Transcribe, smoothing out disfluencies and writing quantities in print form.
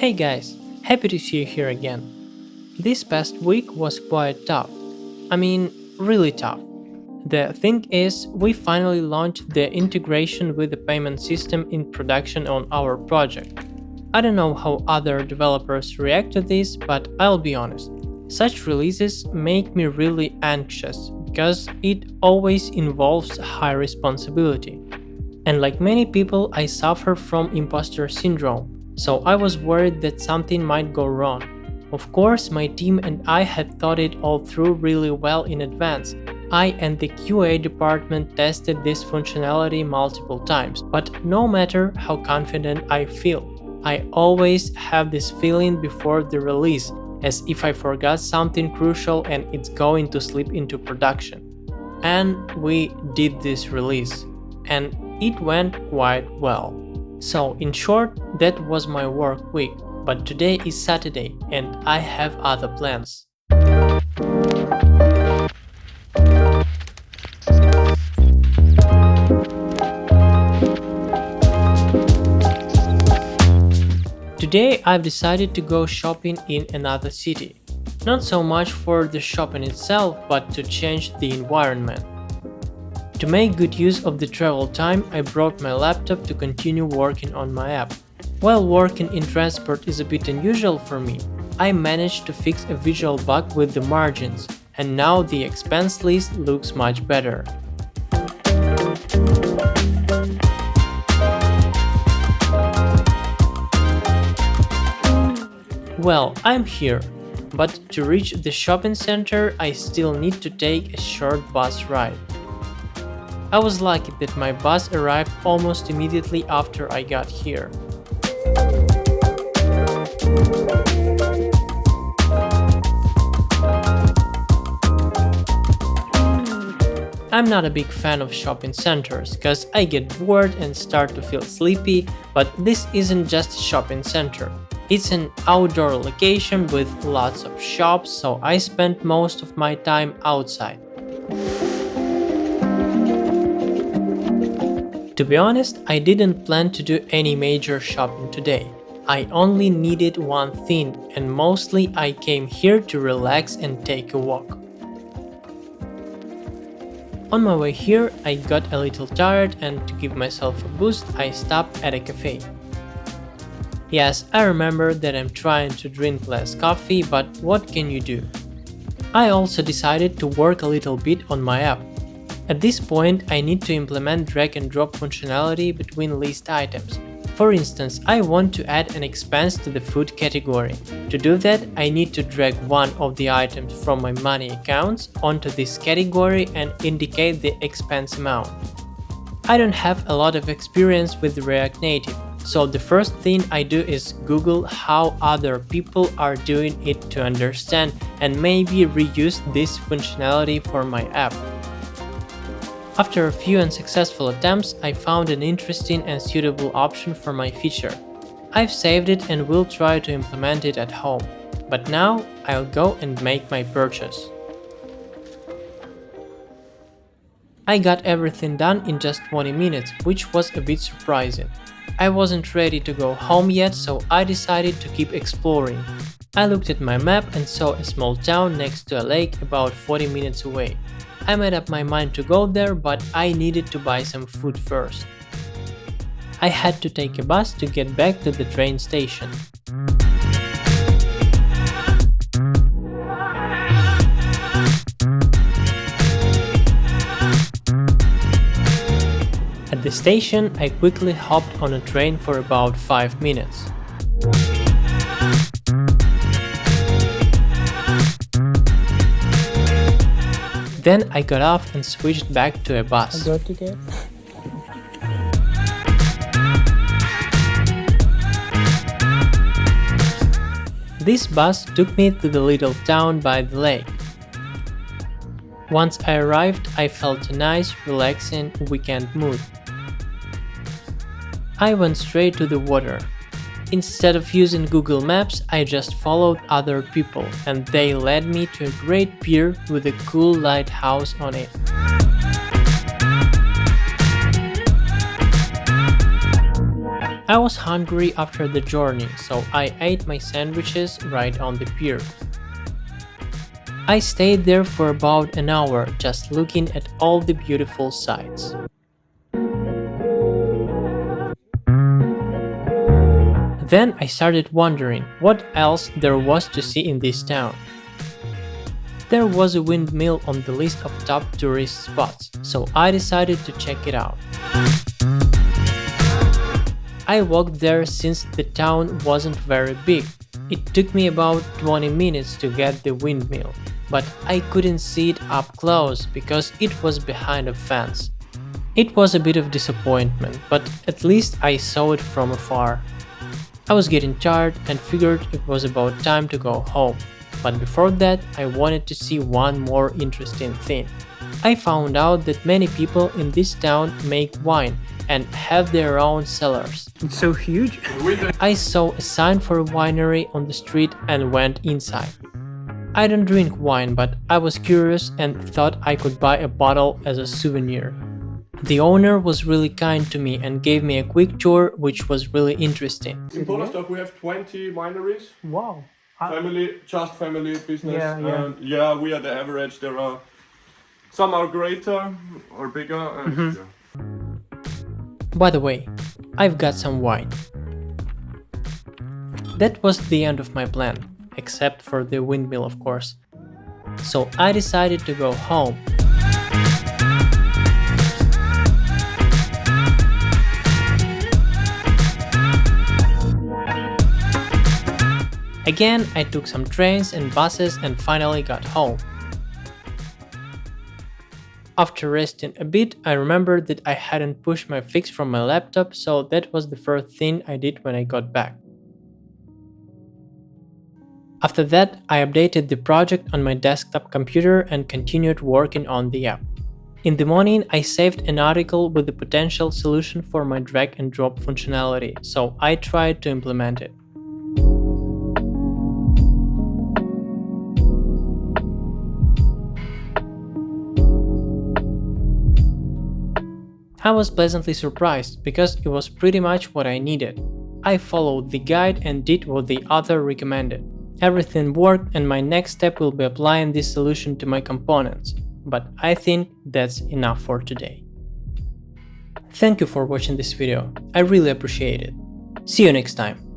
Hey guys, happy to see you here again. This past week was quite tough. I mean, really tough. The thing is, we finally launched the integration with the payment system in production on our project. I don't know how other developers react to this, but I'll be honest. Such releases make me really anxious because it always involves high responsibility. And like many people, I suffer from imposter syndrome, so I was worried that something might go wrong. Of course, my team and I had thought it all through really well in advance. I and the QA department tested this functionality multiple times, but no matter how confident I feel, I always have this feeling before the release, as if I forgot something crucial and it's going to slip into production. And we did this release, and it went quite well. So, in short, that was my work week, but today is Saturday and I have other plans. Today I've decided to go shopping in another city. Not so much for the shopping itself, but to change the environment. To make good use of the travel time, I brought my laptop to continue working on my app. While working in transport is a bit unusual for me, I managed to fix a visual bug with the margins, and now the expense list looks much better. Well, I'm here, but to reach the shopping center, I still need to take a short bus ride. I was lucky that my bus arrived almost immediately after I got here. I'm not a big fan of shopping centers because I get bored and start to feel sleepy, but this isn't just a shopping center. It's an outdoor location with lots of shops, so I spent most of my time outside. To be honest, I didn't plan to do any major shopping today. I only needed one thing, and mostly I came here to relax and take a walk. On my way here, I got a little tired, and to give myself a boost, I stopped at a cafe. Yes, I remember that I'm trying to drink less coffee, but what can you do? I also decided to work a little bit on my app. At this point, I need to implement drag and drop functionality between list items. For instance, I want to add an expense to the food category. To do that, I need to drag one of the items from my money accounts onto this category and indicate the expense amount. I don't have a lot of experience with React Native, so the first thing I do is Google how other people are doing it to understand and maybe reuse this functionality for my app. After a few unsuccessful attempts, I found an interesting and suitable option for my feature. I've saved it and will try to implement it at home. But now, I'll go and make my purchase. I got everything done in just 20 minutes, which was a bit surprising. I wasn't ready to go home yet, so I decided to keep exploring. I looked at my map and saw a small town next to a lake about 40 minutes away. I made up my mind to go there, but I needed to buy some food first. I had to take a bus to get back to the train station. At the station, I quickly hopped on a train for about 5 minutes. Then I got off and switched back to a bus. Go ticket. This bus took me to the little town by the lake. Once I arrived, I felt a nice, relaxing weekend mood. I went straight to the water. Instead of using Google Maps, I just followed other people, and they led me to a great pier with a cool lighthouse on it. I was hungry after the journey, so I ate my sandwiches right on the pier. I stayed there for about an hour just looking at all the beautiful sights. Then I started wondering what else there was to see in this town. There was a windmill on the list of top tourist spots, so I decided to check it out. I walked there since the town wasn't very big. It took me about 20 minutes to get the windmill, but I couldn't see it up close because it was behind a fence. It was a bit of disappointment, but at least I saw it from afar. I was getting tired and figured it was about time to go home, but before that I wanted to see one more interesting thing. I found out that many people in this town make wine and have their own cellars. It's so huge. I saw a sign for a winery on the street and went inside. I don't drink wine, but I was curious and thought I could buy a bottle as a souvenir. The owner was really kind to me and gave me a quick tour, which was really interesting. In Polostok we have 20 wineries. Wow. Family business. Yeah. And yeah, we are the average. There are some are greater or bigger. And yeah. By the way, I've got some wine. That was the end of my plan, except for the windmill, of course. So I decided to go home. Again, I took some trains and buses and finally got home. After resting a bit, I remembered that I hadn't pushed my fix from my laptop, so that was the first thing I did when I got back. After that, I updated the project on my desktop computer and continued working on the app. In the morning, I saved an article with the potential solution for my drag and drop functionality, so I tried to implement it. I was pleasantly surprised because it was pretty much what I needed. I followed the guide and did what the author recommended. Everything worked and my next step will be applying this solution to my components, but I think that's enough for today. Thank you for watching this video, I really appreciate it. See you next time.